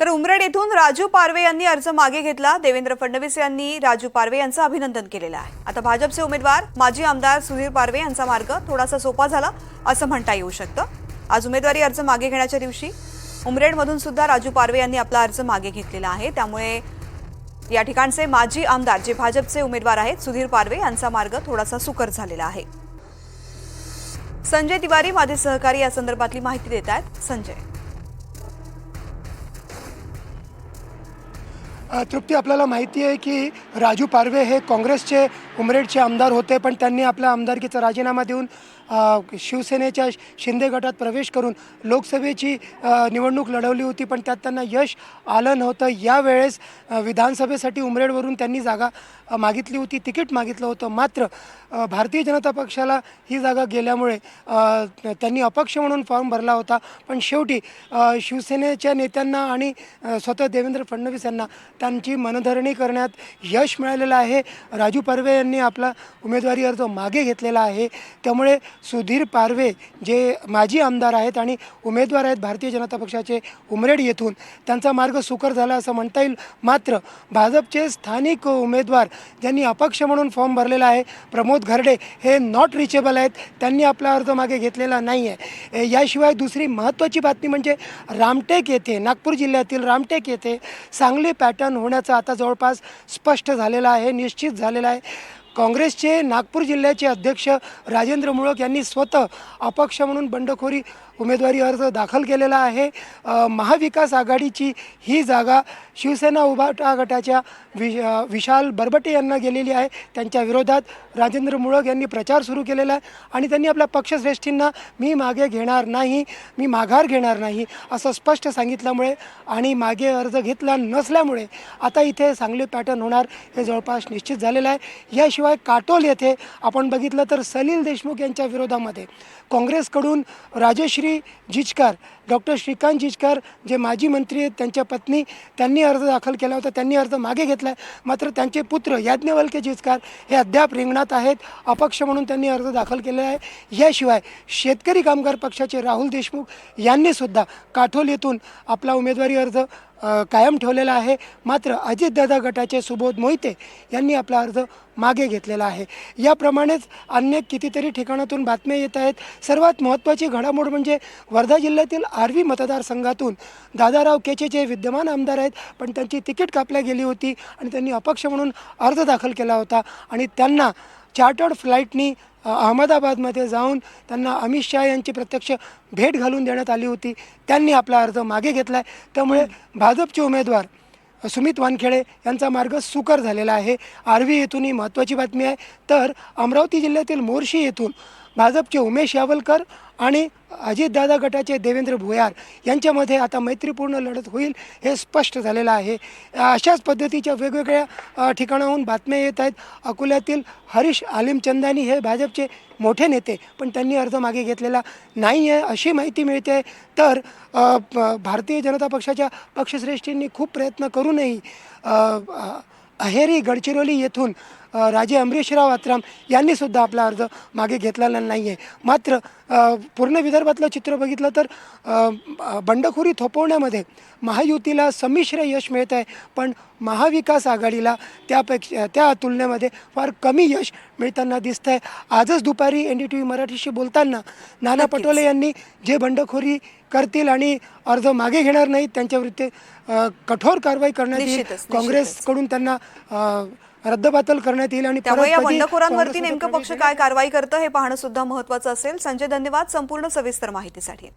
तर उमरेड येथून राजू पारवे यांनी अर्ज मागे घेतला। देवेंद्र फडणवीस यांनी राजू पारवे यांचं अभिनंदन केलेलं आहे। आता भाजपचे उमेदवार माजी आमदार सुधीर पारवे यांचा मार्ग थोडासा सोपा झाला असं म्हणता येऊ शकतं। आज उमेदवारी अर्ज मागे घेण्याच्या दिवशी उमरेडमधून सुद्धा राजू पारवे यांनी आपला अर्ज मागे घेतलेला आहे। त्यामुळे या ठिकाणचे माजी आमदार जे भाजपचे उमेदवार आहेत सुधीर पारवे यांचा मार्ग थोडासा सुकर झालेला आहे। संजय तिवारी माझे सहकारी या संदर्भातली माहिती देत आहेत। संजय, तृप्ती, आपल्याला माहिती आहे की राजू पारवे हे काँग्रेसचे उमरेडचे आमदार होते, पण त्यांनी आपल्या आमदारकीचा राजीनामा देऊन शिवसेनेच्या शिंदे गटात प्रवेश करून लोकसभेची निवडणूक लढवली होती, पण त्यात त्यांना यश आलं नव्हतं। यावेळेस विधानसभेसाठी उमरेडवरून त्यांनी जागा मागितली होती, तिकीट मागितलं होतं। मात्र भारतीय जनता पक्षाला ही जागा गेल्यामुळे त्यांनी अपक्ष म्हणून फॉर्म भरला होता, पण शेवटी शिवसेनेच्या नेत्यांना आणि स्वतः देवेंद्र फडणवीस यांना त्यांची मनधरणी करण्यात यश मिळालेलं आहे। राजू पारवे यांनी आपला उमेदवारी अर्ज मागे घेतलेला आहे। त्यामुळे सुधीर पारवे जे माजी आमदार आहेत आणि उमेदवार आहेत भारतीय जनता पक्षाचे उमरेड येथून, त्यांचा मार्ग सुकर झाला असं म्हणता येईल। मात्र भाजपचे स्थानिक उमेदवार ज्यांनी अपक्ष म्हणून फॉर्म भरलेला आहे, प्रमोद घरडे, हे नॉट रिचेबल आहेत, त्यांनी आपला अर्ज मागे घेतलेला नाही आहे। याशिवाय दुसरी महत्त्वाची बातमी म्हणजे रामटेक येथे, नागपूर जिल्ह्यातील रामटेक येथे सांगली पॅटर्न होण्याचा आता जवळपास स्पष्ट झालेला आहे, निश्चित झालेला आहे। काँग्रेसचे नागपूर जिल्ह्याचे अध्यक्ष राजेंद्र मुळक यांनी स्वतः अपक्ष म्हणून बंडखोरी उमेदवारी अर्ज दाखल केलेला आहे। महाविकास आघाडीची ही जागा शिवसेना उभाटा गटाच्या विशाल बरबटे यांना गेलेली आहे। त्यांच्या विरोधात राजेंद्र मुळक यांनी प्रचार सुरू केलेला आहे आणि त्यांनी आपल्या पक्षश्रेष्ठींना मी मागे घेणार नाही, मी माघार घेणार नाही असं स्पष्ट सांगितल्यामुळे आणि मागे अर्ज घेतला नसल्यामुळे आता इथे सांगली पॅटर्न होणार हे जवळपास निश्चित झालेलं आहे। याशिवाय काटोल येथे आपण बघितलं तर सलील देशमुख यांच्या विरोधामध्ये काँग्रेसकडून राजश्री जिचकार, डॉक्टर श्रीकांत जिचकार जे माजी मंत्री आहेत, त्यांच्या पत्नी, त्यांनी अर्ज दाखल केला होता, त्यांनी अर्ज मागे घेतला आहे। मात्र त्यांचे पुत्र याज्ञवल्के जिचकार हे अद्याप रिंगणात आहेत, अपक्ष म्हणून त्यांनी अर्ज दाखल केलेला आहे। याशिवाय शेतकरी कामगार पक्षाचे राहुल देशमुख यांनीसुद्धा काठोल येथून आपला उमेदवारी अर्ज कायम ठेवलेला आहे। मात्र अजितदादा गटाचे सुबोध मोहिते यांनी आपला अर्ज मागे घेतलेला आहे। याप्रमाणेच अन्य कितीतरी ठिकाणातून बातम्या येत आहेत। सर्वात महत्त्वाची घडामोड म्हणजे वर्धा जिल्ह्यातील आर्वी मतदारसंघातून दादाराव केचे जे विद्यमान आमदार आहेत, पण त्यांची तिकीट कापल्या गेली होती आणि त्यांनी अपक्ष म्हणून अर्ज दाखल केला होता आणि त्यांना चार्टर्ड फ्लाईटनी अहमदाबादमध्ये जाऊन त्यांना अमित शहा यांची प्रत्यक्ष भेट घालून देण्यात आली होती। त्यांनी आपला अर्ज मागे घेतला आहे। त्यामुळे भाजपचे उमेदवार सुमित वानखेडे यांचा मार्ग सुकर झालेला आहे। आर्वी येथून ही महत्त्वाची बातमी आहे। तर अमरावती जिल्ह्यातील मोर्शी येथून भाजपचे उमेश यावलकर आणि अजितदादा गटाचे देवेंद्र भोयार यांच्यामध्ये आता मैत्रीपूर्ण लढत होईल हे स्पष्ट झालेलं आहे। अशाच पद्धतीच्या वेगवेगळ्या ठिकाणाहून बातम्या येत आहेत। अकोल्यातील हरीश आलिमचंदानी हे भाजपचे मोठे नेते, पण त्यांनी अर्ज मागे घेतलेला नाही आहे अशी माहिती मिळते। तर भारतीय जनता पक्षाच्या पक्षश्रेष्ठींनी खूप प्रयत्न करूनही अहेरी गडचिरोली येथून राजे अमरीशराव आत्राम यांनीसुद्धा आपला अर्ज मागे घेतलेला नाही आहे। मात्र पूर्ण विदर्भातलं चित्र बघितलं तर बंडखोरी थोपवण्यामध्ये महायुतीला संमिश्र यश मिळत आहे, पण महाविकास आघाडीला त्या तुलनेमध्ये फार कमी यश मिळताना दिसतं आहे। आजच दुपारी NDTV मराठीशी बोलताना नाना पटोले यांनी जे बंडखोरी करतील आणि अर्ज मागे घेणार नाहीत त्यांच्याविरुद्ध कठोर कारवाई करण्यात येईल, काँग्रेसकडून त्यांना रद्दबातल करण्यात येईल आणि त्यामुळे या बंडखोरांवरती नेमकं पक्ष काय कारवाई करतं हे पाहणं सुद्धा महत्त्वाचं असेल। संजय, धन्यवाद संपूर्ण सविस्तर माहितीसाठी।